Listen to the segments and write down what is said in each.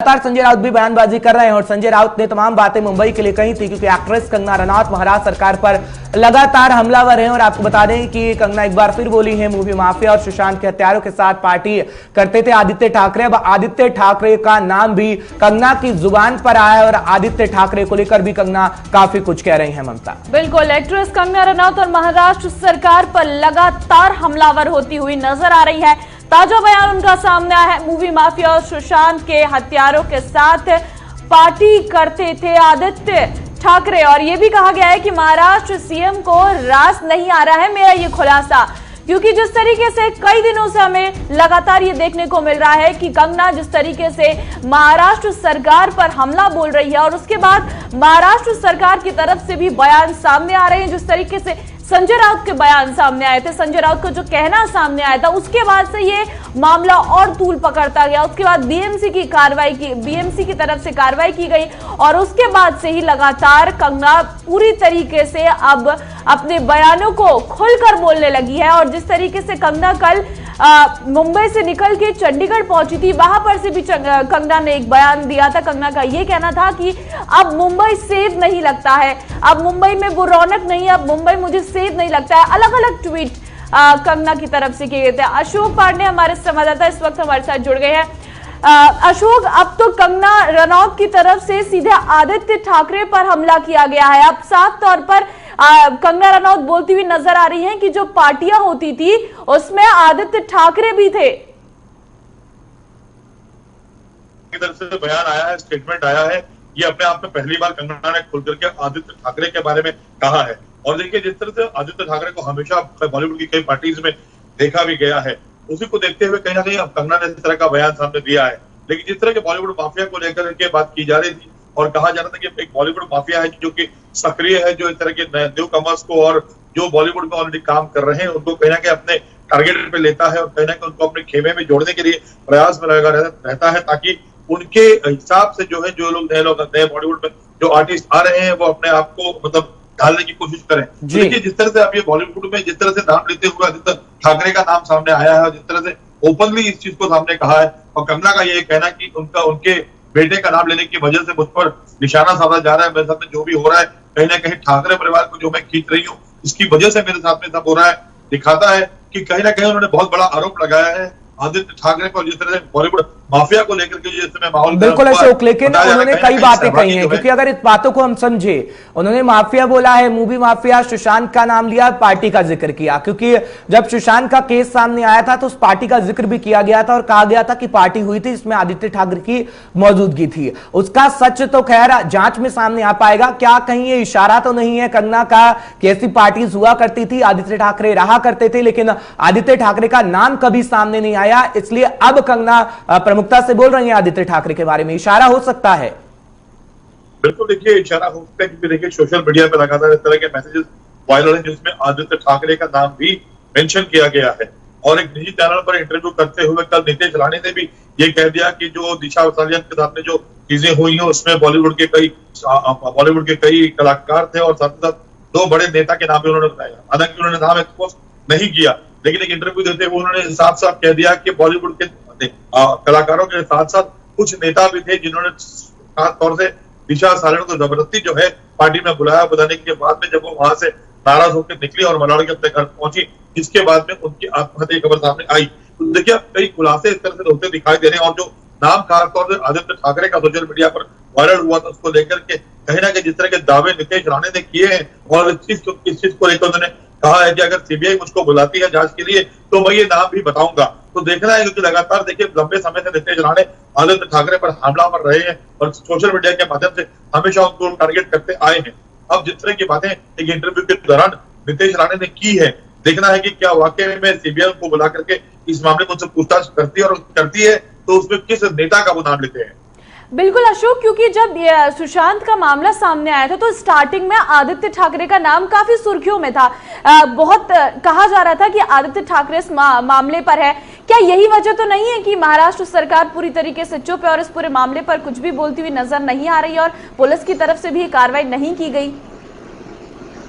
लगातार संजय राउत भी बयानबाजी कर रहे हैं और संजय राउत ने तमाम बातें मुंबई के लिए कही थी, क्योंकि एक्ट्रेस कंगना रनौत महाराष्ट्र सरकार पर लगातार हमलावर हैं। और आपको बता दें कि कंगना एक बार फिर बोली है, मूवी माफिया और सुशांत के हत्यारों के साथ पार्टी करते थे आदित्य ठाकरे। अब आदित्य ठाकरे का नाम भी कंगना की जुबान पर आया है और आदित्य ठाकरे को लेकर भी कंगना काफी कुछ कह रही हैं। ममता, बिल्कुल, एक्ट्रेस कंगना रनौत और महाराष्ट्र सरकार पर लगातार हमलावर होती हुई नजर आ रही है। ताजा बयान उनका सामने आया है, मूवी माफिया और सुशांत के हत्यारों के साथ पार्टी करते थे आदित्य ठाकरे। और यह भी कहा गया है कि महाराष्ट्र सीएम को रास नहीं आ रहा है मेरा ये खुलासा, क्योंकि जिस तरीके से कई दिनों से हमें लगातार ये देखने को मिल रहा है कि कंगना जिस तरीके से महाराष्ट्र सरकार पर हमला बोल रही है और उसके बाद महाराष्ट्र सरकार की तरफ से भी बयान सामने आ रहे हैं। जिस तरीके से संजय राउत के बयान सामने आए थे, संजय राउत को जो कहना सामने आया था, उसके बाद से ये मामला और तूल पकड़ता गया। उसके बाद बीएमसी की तरफ से कार्रवाई की गई और उसके बाद से ही लगातार कंगना पूरी तरीके से अब अपने बयानों को खुलकर बोलने लगी है। और जिस तरीके से कंगना कल मुंबई से निकल के चंडीगढ़ पहुंची थी, वहां पर से भी कंगना ने एक बयान दिया था। कंगना का ये कहना था कि अब मुंबई सेफ नहीं लगता है, अब मुंबई में वो रौनक नहीं, अब मुंबई मुझे सेफ नहीं लगता है। अलग अलग ट्वीट कंगना की तरफ से किए गए थे। अशोक पांडे हमारे संवाददाता इस वक्त हमारे साथ जुड़ गए हैं। अशोक, अब तो कंगना रनौत की तरफ से सीधे आदित्य ठाकरे पर हमला किया गया है। अब साफ तौर पर कंगना रनौत बोलती हुई नजर आ रही हैं कि जो पार्टियां होती थी उसमें आदित्य ठाकरे भी थे। की तरफ से बयान आया है, स्टेटमेंट आया है, ये अपने आप में पहली बार कंगना ने खुल करके आदित्य ठाकरे के बारे में कहा है। और देखिए, जिस तरह से आदित्य ठाकरे को हमेशा बॉलीवुड की कई पार्टीज में देखा भी गया है, उसी को देखते हुए कहीं ना कहीं कंगना ने इस तरह का बयान सामने दिया है। लेकिन जिस तरह के बॉलीवुड माफिया को लेकर के बात की जा रही थी और कहा जा रहा था कि एक बॉलीवुड माफिया है जो कि सक्रिय है, जो इस तरह के न्यू कमर्स को और जो बॉलीवुड में ऑलरेडी काम कर रहे हैं उनको कहीं ना कहीं अपने टारगेट पे लेता है और कहीं ना कहीं उनको अपने खेमे में जोड़ने के लिए प्रयास में लगा रहता है, ताकि उनके हिसाब से जो है जो लोग नए बॉलीवुड में जो आर्टिस्ट आ रहे हैं वो अपने आप को मतलब ढालने की कोशिश करें। देखिए, जिस तरह से अब ये बॉलीवुड में जिस तरह से नाम लेते हुए आदित्य ठाकरे का नाम सामने आया है और जिस तरह से ओपनली इस चीज को सामने कहा है, और कंगना का ये कहना कि उनके बेटे का नाम लेने की वजह से मुझ पर निशाना साधा जा रहा है, मेरे साथ में जो भी हो रहा है कहीं ना कहीं ठाकरे परिवार को जो मैं खींच रही हूँ इसकी वजह से मेरे साथ में सब हो रहा है, दिखाता है कि कहीं ना कहीं उन्होंने बहुत बड़ा आरोप लगाया है आदित्य ठाकरे पर, जिस तरह से बॉलीवुड माफिया को लेकर के जिस समय माहौल बिल्कुल अशोक, लेकिन उन्होंने कई बातें कही हैं, क्योंकि अगर इस बातों को हम समझे, उन्होंने माफिया बोला है, मूवी माफिया, सुशांत का नाम लिया, पार्टी का जिक्र किया, क्योंकि जब सुशांत का केस सामने आया था तो उस पार्टी का जिक्र भी किया गया था और कहा गया था कि पार्टी हुई थी जिसमें आदित्य ठाकरे की मौजूदगी थी। उसका सच तो खैर जांच में सामने आ पाएगा। क्या कहीं ये इशारा तो नहीं है कंगना का कि ऐसी पार्टीज हुआ करती थी, आदित्य ठाकरे रहा करते थे, लेकिन आदित्य ठाकरे का नाम कभी सामने नहीं आया, इसलिए अब कंगना प्रमुखता से बोल रही है आदित्य ठाकरे के बारे में? इशारा हो सकता है। बिल्कुल, देखिए इशारा हो सकता है, क्योंकि देखिए सोशल मीडिया पे लगातार इस तरह के मैसेजेस वायरल हैं जिसमें आदित्य ठाकरे का नाम भी मेंशन किया गया है। और एक निजी चैनल पर इंटरव्यू करते हुए कल नीतीश राणे ने भी ये कह दिया कि जो दिशा वसालियन के साथ में जो चीजें हुई हैं उसमें बॉलीवुड के कई कलाकार थे और साथ ही साथ 2 बड़े नेता के नाम भी उन्होंने बताया। हालांकि उन्होंने नाम एक्सपोज नहीं किया, लेकिन एक इंटरव्यू देते हुए उन्होंने साफ साफ कह दिया कि बॉलीवुड के कलाकारों के साथ साथ कुछ नेता भी थे जिन्होंने खास तौर से दिशा सालन को जबरदस्ती जो है पार्टी में बुलाया। बुलाने के बाद में जब वो वहां से नाराज होकर निकली और मलाड़ के अपने घर पहुंची, जिसके बाद में उनकी आत्महत्या की खबर सामने आई। तो देखिए, कई खुलासे इस तरह से होते दिखाई दे रहे हैं और जो नाम खासतौर से आदित्य ठाकरे का सोशल मीडिया पर वायरल हुआ था उसको लेकर के कहीं ना कहीं जिस तरह के दावे नीतीश राणे ने किए हैं और इस चीज को लेकर उन्होंने कहा है कि अगर सीबीआई मुझको बुलाती है जांच के लिए तो मैं ये नाम भी बताऊंगा। तो देखना है, क्योंकि लगातार देखिए लंबे समय से नीतीश राणे आदित्य ठाकरे पर हमला कर रहे हैं और सोशल मीडिया के माध्यम से हमेशा उनको टारगेट करते आए हैं। अब जिस तरह की बातें एक इंटरव्यू के दौरान नीतीश राणे ने की है, देखना है कि क्या वाकई में सीबीआई को बुला करके इस मामले में उनसे पूछताछ करती है तो उसमें किस नेता का वो नाम लेते हैं। बिल्कुल अशोक, क्योंकि जब सुशांत का मामला सामने आया था तो स्टार्टिंग में आदित्य ठाकरे का नाम काफी सुर्खियों में था। बहुत कहा जा रहा था कि आदित्य ठाकरे इस मामले पर है। क्या यही वजह तो नहीं है कि महाराष्ट्र सरकार पूरी तरीके से चुप है और इस पूरे मामले पर कुछ भी बोलती हुई नजर नहीं आ रही और पुलिस की तरफ से भी कार्रवाई नहीं की गई?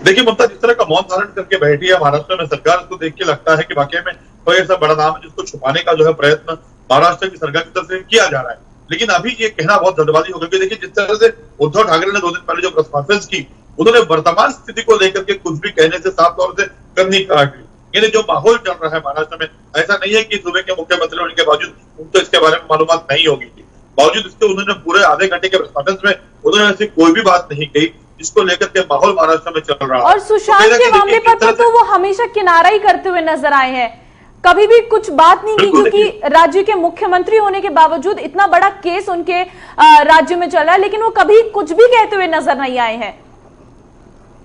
देखिए ममता, जिस तरह का मौन धारण करके बैठी है महाराष्ट्र में सरकार, उसको देख के लगता है कि वाकई में कोई ऐसा बड़ा नाम है जिसको छुपाने का जो है प्रयत्न महाराष्ट्र की सरकार की तरफ से किया जा रहा है। लेकिन अभी ये कहना बहुत जल्दबाजी हो गई। देखिए जिस तरह से उद्धव ठाकरे ने 2 दिन पहले जो प्रेस कॉन्फ्रेंस की, उन्होंने वर्तमान स्थिति को लेकर के कुछ भी कहने से साफ तौर से करनी काट ली। यानी जो माहौल चल रहा है महाराष्ट्र में, ऐसा नहीं है कि सूबे के मुख्यमंत्री होने के बावजूद उनको इसके बारे में मालूमात नहीं होगी थी, बावजूद इसके उन्होंने पूरे आधे घंटे के प्रेस कॉन्फ्रेंस में उन्होंने ऐसी कोई भी बात नहीं कही जिसको लेकर के माहौल महाराष्ट्र में चल रहा है। और सुशांत के मामले पर तो वो हमेशा किनारा ही करते हुए नजर आए हैं, कभी भी कुछ बात नहीं की, क्योंकि राज्य के मुख्यमंत्री होने के बावजूद इतना बड़ा केस उनके राज्य में चल रहा है, लेकिन वो कभी कुछ भी कहते हुए नजर नहीं आए हैं।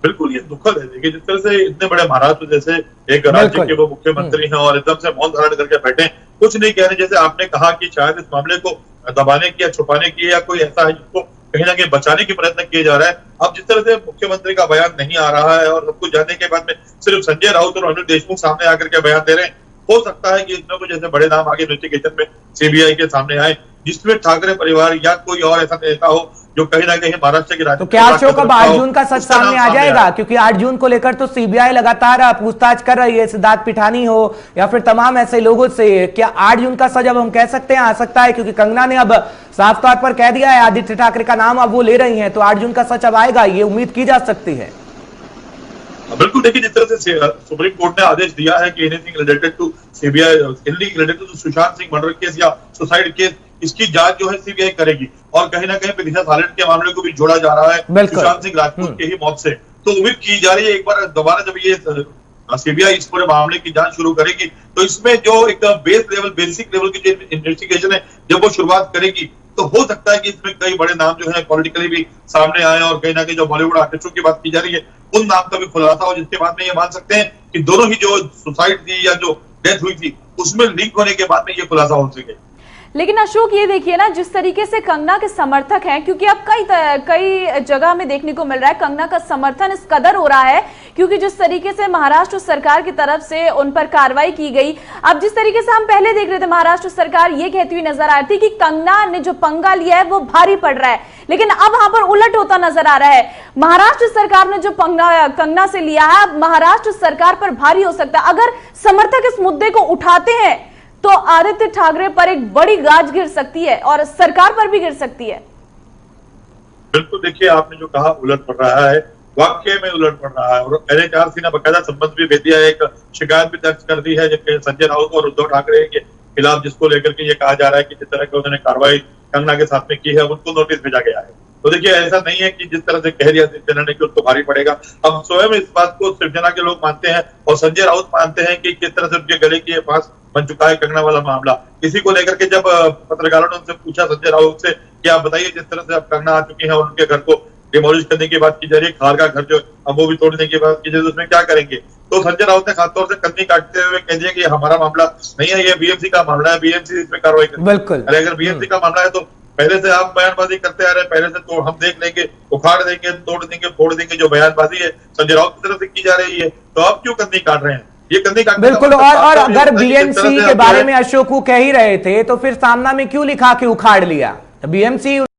बिल्कुल ये दुखद है। देखिए जिस तरह से इतने बड़े महाराष्ट्र जैसे एक राज्य के वो मुख्यमंत्री हैं और एकदम से मौन धारण करके बैठे, कुछ नहीं कह रहे। जैसे आपने कहा कि शायद इस मामले को दबाने की या छुपाने की या कोई ऐसा है जिसको कहीं ना कहीं बचाने के प्रयत्न किए जा रहा है। अब जिस तरह से मुख्यमंत्री का बयान नहीं आ रहा है और सब कुछ जानने के बाद में सिर्फ संजय राउत और अनिल देशमुख सामने आकर के बयान दे रहे हैं, हो सकता है कि इसमें कुछ ऐसे बड़े नाम आगे इन्वेस्टिगेशन में सीबीआई के सामने आए जिसमें ठाकरे परिवार या कोई और ऐसा नेता हो जो कहीं ना कहीं महाराष्ट्र की तो क्या अशोक अब 8 जून का सच सामने आ जाएगा? क्योंकि 8 जून को लेकर तो सीबीआई लगातार पूछताछ कर रही है, सिद्धार्थ पिठानी हो या फिर तमाम ऐसे लोगों से। क्या 8 जून का सच अब हम कह सकते हैं आ सकता है? क्योंकि कंगना ने अब साफ तौर पर कह दिया है आदित्य ठाकरे का नाम अब वो ले रही हैं, तो 8 जून का सच अब आएगा, ये उम्मीद की जा सकती है। बिल्कुल। देखिए जिस तरह से सुप्रीम कोर्ट ने आदेश दिया है कि anything related to CBI, anything related to Sushant Singh murder case या सुसाइड केस, इसकी जांच जो है सीबीआई करेगी। और कहीं ना कहीं प्रितिशा सालेट के मामले को भी जोड़ा जा रहा है सुशांत सिंह राजपूत की ही मौत से। तो उम्मीद की जा रही है एक बार दोबारा जब ये सीबीआई इस पूरे मामले की जांच शुरू करेगी तो इसमें जो एक बेसिक लेवल की जो इन्वेस्टिगेशन है जब वो शुरुआत करेगी तो हो सकता है कि इसमें कई बड़े नाम जो है पॉलिटिकली भी सामने आए और कहीं ना कहीं जो बॉलीवुड आर्टिस्टों की बात की जा रही है उन नाम का भी खुलासा हो, जिसके बाद में ये मान सकते हैं कि दोनों ही जो सुसाइड थी या जो डेथ हुई थी उसमें लिंक होने के बाद में ये खुलासा हो सके। लेकिन अशोक ये देखिए ना, जिस तरीके से कंगना के समर्थक हैं, क्योंकि अब कई जगह में देखने को मिल रहा है कंगना का समर्थन इस कदर हो रहा है, क्योंकि जिस तरीके से महाराष्ट्र सरकार की तरफ से उन पर कार्रवाई की गई। अब जिस तरीके से हम पहले देख रहे थे महाराष्ट्र सरकार ये कहती हुई नजर आ रही थी कि कंगना ने जो पंगा लिया है वो भारी पड़ रहा है, लेकिन अब वहां पर उलट होता नजर आ रहा है। महाराष्ट्र सरकार ने जो पंगा कंगना से लिया है अब महाराष्ट्र सरकार पर भारी हो सकता है। अगर समर्थक इस मुद्दे को उठाते हैं तो आदित्य ठाकरे पर एक बड़ी गाज गिर सकती है और सरकार पर भी गिर सकती है। बिल्कुल। देखिए आपने जो कहा उलट पड़ रहा है, वाकई में उलट पड़ रहा है और एनएचआरसी ने बकायदा संबंध भी भेज दिया है, एक शिकायत भी दर्ज कर दी है जबकि संजय राउत और उद्धव ठाकरे के खिलाफ, जिसको लेकर के ये कहा जा रहा है कि जिस तरह की उन्होंने कार्रवाई कंगना के साथ में की है उनको नोटिस भेजा गया है। तो देखिए ऐसा नहीं है कि जिस तरह से कह दिया शिवसेना ने कि उसको भारी पड़ेगा। अब स्वयं इस बात को शिवसेना के लोग मानते हैं और संजय राउत मानते हैं कि किस तरह से उनके गले के पास बन चुका है कंगना वाला मामला। इसी को लेकर के जब पत्रकारों ने उनसे पूछा संजय राउत से कि आप बताइए जिस तरह से अब कंगना आ चुकी है और उनके घर को डिमोलिश करने की बात की जा रही है, खार का घर जो अब वो भी तोड़ने की बात की जा रही है, उसमें क्या करेंगे? तो संजय राउत ने खासतौर से कंधी काटते हुए कह दिया कि हमारा मामला नहीं है, ये बीएमसी का मामला है, बीएमसी इसमें कार्रवाई करेगी। बिल्कुल। अगर बीएमसी का मामला है तो पहले से आप बयानबाजी करते आ रहे हैं, पहले से तो हम देख लेंगे, उखाड़ देंगे, तोड़ देंगे, फोड़ देंगे, जो बयानबाजी है संजय राउत की तरफ से की जा रही है, तो आप क्यों कंधी काट रहे हैं? ये कंधी काट बिल्कुल। और अगर बीएमसी के बारे में अशोक कह ही रहे थे तो फिर सामना में क्यों लिखा कि उखाड़ लिया? बीएमसी